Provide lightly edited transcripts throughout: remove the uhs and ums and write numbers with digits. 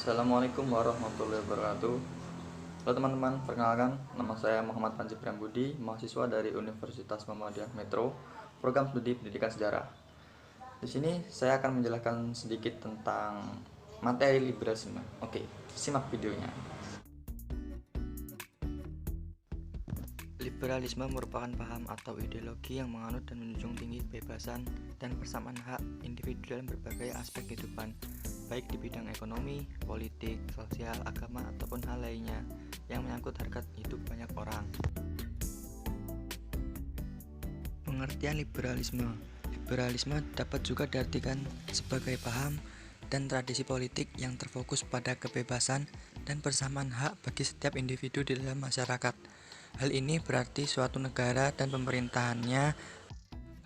Assalamualaikum warahmatullahi wabarakatuh. Halo teman-teman, perkenalkan nama saya Muhammad Panji Priambudi, mahasiswa dari Universitas Muhammadiyah Metro, program studi Pendidikan Sejarah. Di sini saya akan menjelaskan sedikit tentang materi liberalisme. Oke, simak videonya. Liberalisme merupakan paham atau ideologi yang menganut dan menjunjung tinggi kebebasan dan persamaan hak individu dalam berbagai aspek kehidupan, baik di bidang ekonomi, politik, sosial, agama, ataupun hal lainnya yang menyangkut harkat hidup banyak orang. Pengertian liberalisme. Liberalisme dapat juga diartikan sebagai paham dan tradisi politik yang terfokus pada kebebasan dan persamaan hak bagi setiap individu di dalam masyarakat. Hal ini berarti suatu negara dan pemerintahannya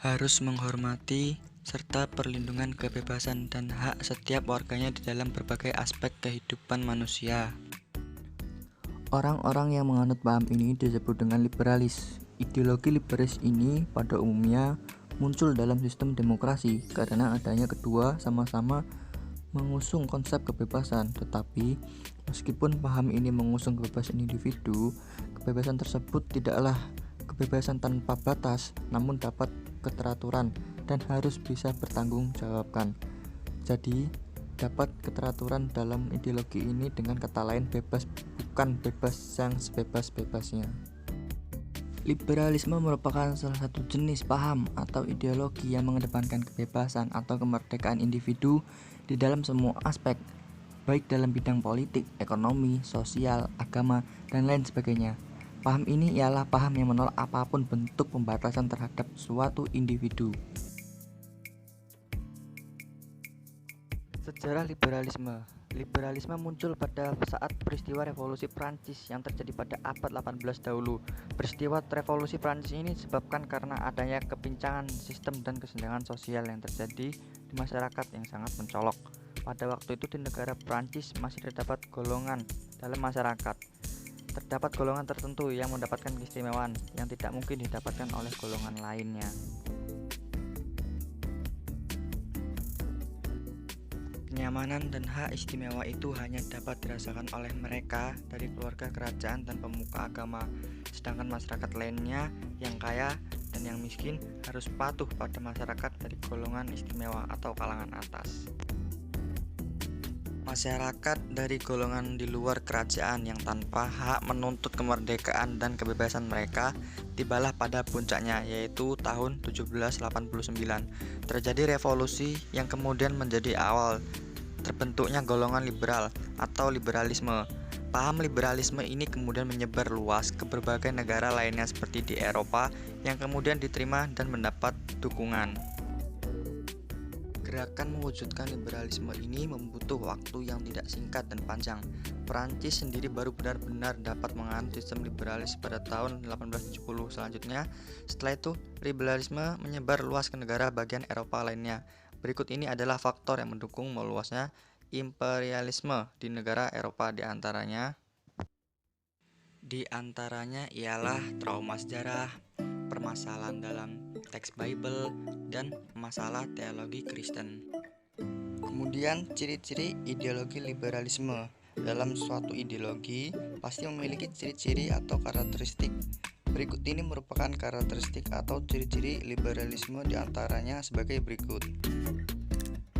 harus menghormati serta perlindungan kebebasan dan hak setiap warganya di dalam berbagai aspek kehidupan manusia. Orang-orang yang menganut paham ini disebut dengan liberalis. Ideologi liberalis ini pada umumnya muncul dalam sistem demokrasi karena adanya kedua sama-sama mengusung konsep kebebasan, tetapi meskipun paham ini mengusung kebebasan individu, kebebasan tersebut tidaklah kebebasan tanpa batas, namun dapat keteraturan dan harus bisa bertanggungjawabkan. Jadi, dapat keteraturan dalam ideologi ini dengan kata lain bebas, bukan bebas yang sebebas-bebasnya. Liberalisme merupakan salah satu jenis paham atau ideologi yang mengedepankan kebebasan atau kemerdekaan individu di dalam semua aspek, baik dalam bidang politik, ekonomi, sosial, agama, dan lain sebagainya. Paham ini ialah paham yang menolak apapun bentuk pembatasan terhadap suatu individu. Sejarah liberalisme. Liberalisme muncul pada saat peristiwa revolusi Prancis yang terjadi pada abad 18 dahulu. Peristiwa revolusi Prancis ini disebabkan karena adanya kepincangan sistem dan kesenjangan sosial yang terjadi di masyarakat yang sangat mencolok. Pada waktu itu di negara Prancis masih terdapat golongan dalam masyarakat. Terdapat golongan tertentu yang mendapatkan keistimewaan yang tidak mungkin didapatkan oleh golongan lainnya. Kenyamanan dan hak istimewa itu hanya dapat dirasakan oleh mereka dari keluarga kerajaan dan pemuka agama, sedangkan masyarakat lainnya yang kaya dan yang miskin harus patuh pada masyarakat dari golongan istimewa atau kalangan atas. Masyarakat dari golongan di luar kerajaan yang tanpa hak menuntut kemerdekaan dan kebebasan mereka tibalah pada puncaknya, yaitu tahun 1789. Terjadi revolusi yang kemudian menjadi awal terbentuknya golongan liberal atau liberalisme. Paham liberalisme ini kemudian menyebar luas ke berbagai negara lainnya seperti di Eropa yang kemudian diterima dan mendapat dukungan. Gerakan mewujudkan liberalisme ini membutuhkan waktu yang tidak singkat dan panjang. Perancis sendiri baru benar-benar dapat menganut sistem liberalis pada tahun 1870. Selanjutnya, setelah itu, liberalisme menyebar luas ke negara bagian Eropa lainnya. Berikut ini adalah faktor yang mendukung meluasnya imperialisme di negara Eropa di antaranya ialah trauma sejarah, permasalahan dalam teks Bible, dan masalah teologi Kristen. Kemudian ciri-ciri ideologi liberalisme. Dalam suatu ideologi pasti memiliki ciri-ciri atau karakteristik. Berikut ini merupakan karakteristik atau ciri-ciri liberalisme diantaranya sebagai berikut.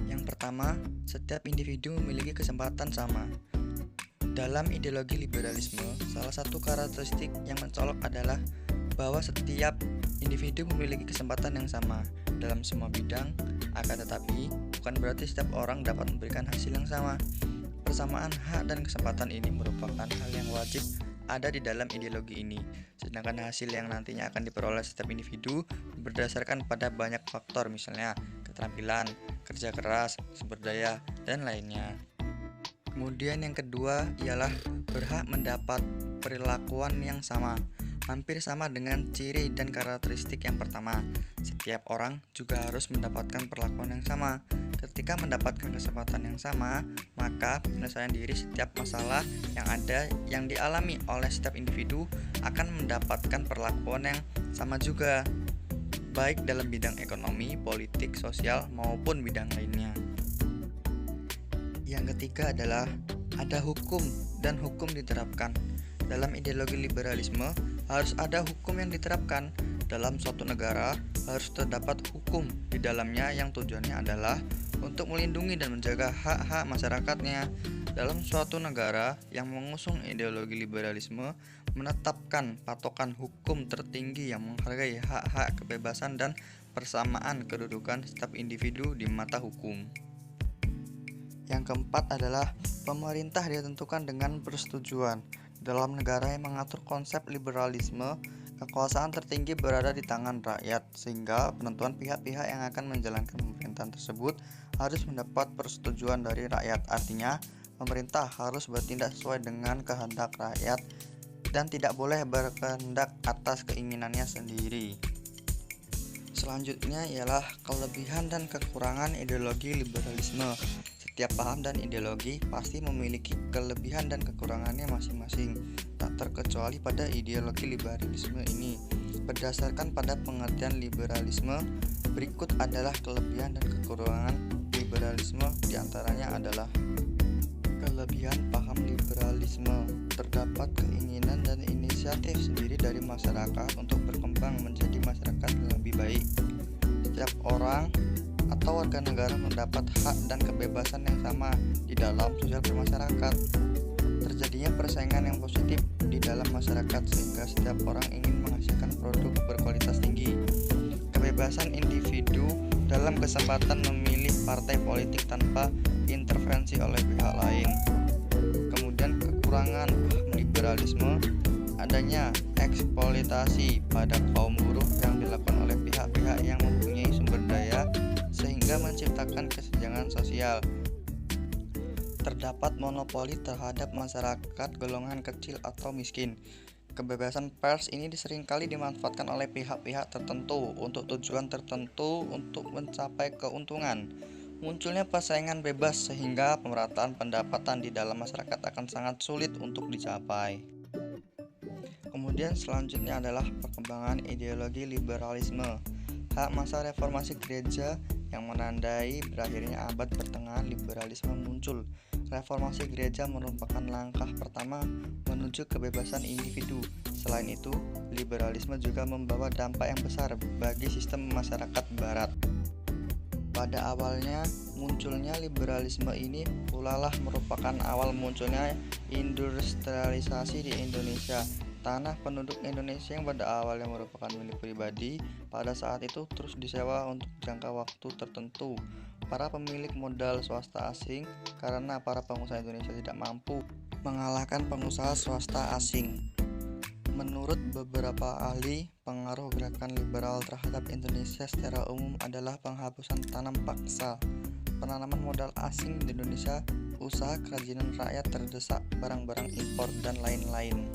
Yang pertama, setiap individu memiliki kesempatan sama. Dalam ideologi liberalisme, salah satu karakteristik yang mencolok adalah bahwa setiap individu memiliki kesempatan yang sama dalam semua bidang, akan tetapi bukan berarti setiap orang dapat memberikan hasil yang sama. Persamaan hak dan kesempatan ini merupakan hal yang wajib ada di dalam ideologi ini, sedangkan hasil yang nantinya akan diperoleh setiap individu berdasarkan pada banyak faktor, misalnya keterampilan, kerja keras, sumber daya, dan lainnya. Kemudian yang kedua ialah berhak mendapat perlakuan yang sama. Hampir sama dengan ciri dan karakteristik yang pertama, setiap orang juga harus mendapatkan perlakuan yang sama. Ketika mendapatkan kesempatan yang sama, maka penyelesaian diri setiap masalah yang dialami oleh setiap individu akan mendapatkan perlakuan yang sama juga, baik dalam bidang ekonomi, politik, sosial, maupun bidang lainnya. Yang ketiga adalah ada hukum dan hukum diterapkan. Dalam ideologi liberalisme, harus ada hukum yang diterapkan. Dalam suatu negara, harus terdapat hukum di dalamnya yang tujuannya adalah untuk melindungi dan menjaga hak-hak masyarakatnya. Dalam suatu negara yang mengusung ideologi liberalisme, menetapkan patokan hukum tertinggi yang menghargai hak-hak kebebasan dan persamaan kedudukan setiap individu di mata hukum. Yang keempat adalah pemerintah ditentukan dengan persetujuan. Dalam negara yang mengatur konsep liberalisme, kekuasaan tertinggi berada di tangan rakyat, sehingga penentuan pihak-pihak yang akan menjalankan pemerintahan tersebut harus mendapat persetujuan dari rakyat. Artinya, pemerintah harus bertindak sesuai dengan kehendak rakyat dan tidak boleh berkehendak atas keinginannya sendiri. Selanjutnya ialah kelebihan dan kekurangan ideologi liberalisme. Setiap paham dan ideologi pasti memiliki kelebihan dan kekurangannya masing-masing, tak terkecuali pada ideologi liberalisme ini. Berdasarkan pada pengertian liberalisme, berikut adalah kelebihan dan kekurangan liberalisme. Diantaranya adalah kelebihan paham liberalisme. Terdapat keinginan dan inisiatif sendiri dari masyarakat untuk berkembang menjadi masyarakat yang lebih baik. Setiap orang atau warga negara mendapat hak dan kebebasan yang sama di dalam sosial bermasyarakat. Terjadinya persaingan yang positif di dalam masyarakat sehingga setiap orang ingin menghasilkan produk berkualitas tinggi. Kebebasan individu dalam kesempatan memilih partai politik tanpa intervensi oleh pihak lain. Kemudian kekurangan liberalisme, adanya eksploitasi pada kaum buruh yang dilakukan oleh pihak-pihak yang mempunyai sumber daya sehingga menciptakan kesenjangan sosial. Terdapat monopoli terhadap masyarakat golongan kecil atau miskin. Kebebasan pers ini seringkali dimanfaatkan oleh pihak-pihak tertentu untuk tujuan tertentu untuk mencapai keuntungan. Munculnya persaingan bebas sehingga pemerataan pendapatan di dalam masyarakat akan sangat sulit untuk dicapai. Kemudian selanjutnya adalah perkembangan ideologi liberalisme. Hak masa reformasi gereja yang menandai berakhirnya abad pertengahan liberalisme muncul. Reformasi gereja merupakan langkah pertama menuju kebebasan individu. Selain itu, liberalisme juga membawa dampak yang besar bagi sistem masyarakat barat. Pada awalnya, munculnya liberalisme ini pula lah merupakan awal munculnya industrialisasi di Indonesia. Tanah penduduk Indonesia yang pada awalnya merupakan milik pribadi, pada saat itu terus disewa untuk jangka waktu tertentu. Para pemilik modal swasta asing karena para pengusaha Indonesia tidak mampu mengalahkan pengusaha swasta asing. Menurut beberapa ahli, pengaruh gerakan liberal terhadap Indonesia secara umum adalah penghapusan tanam paksa, penanaman modal asing di Indonesia, usaha kerajinan rakyat terdesak, barang-barang impor, dan lain-lain.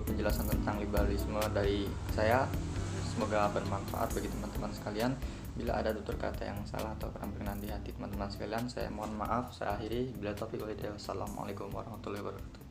Penjelasan tentang liberalisme dari saya, semoga bermanfaat bagi teman-teman sekalian. Bila ada tutur kata yang salah atau kurang berkenan di hati teman-teman sekalian, saya mohon maaf. Saya akhiri. Bila taufiq wal hidayah. Wassalamualaikum warahmatullahi wabarakatuh.